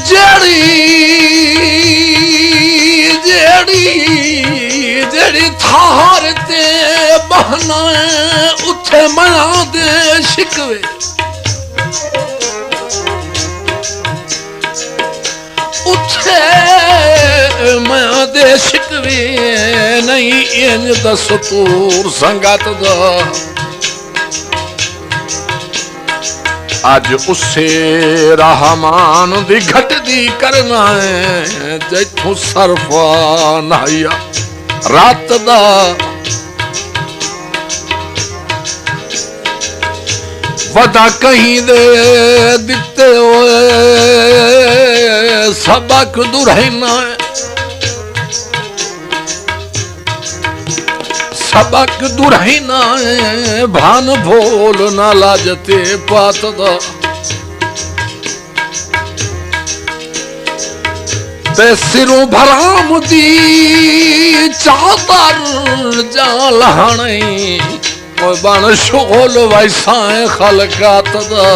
जेड़ी थार ते बहना उथे माया दे शिकवे उथे माया दे शिकवे नहीं इंज दस्तूर संगत दा अज उसे रहमान दी घटदी करना है जैथों सरफा नहाया रात दा वदा कहीं दे दिते होए सबक दुरहना है सबक दुरहना है भान भोल ना लाजते पात दा ते सिरों भराम दी चादर जाल हणी कोई बन शोल वैसा खलकात दा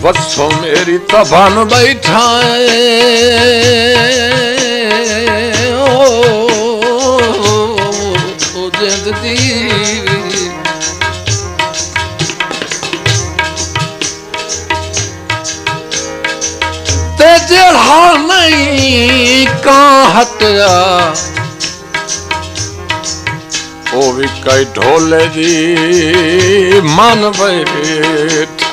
वसो मेरी तबान बैठा जिंदगी ते जेड़ा नहीं कां हटया ओ भी कई ढोले दी मन बैठ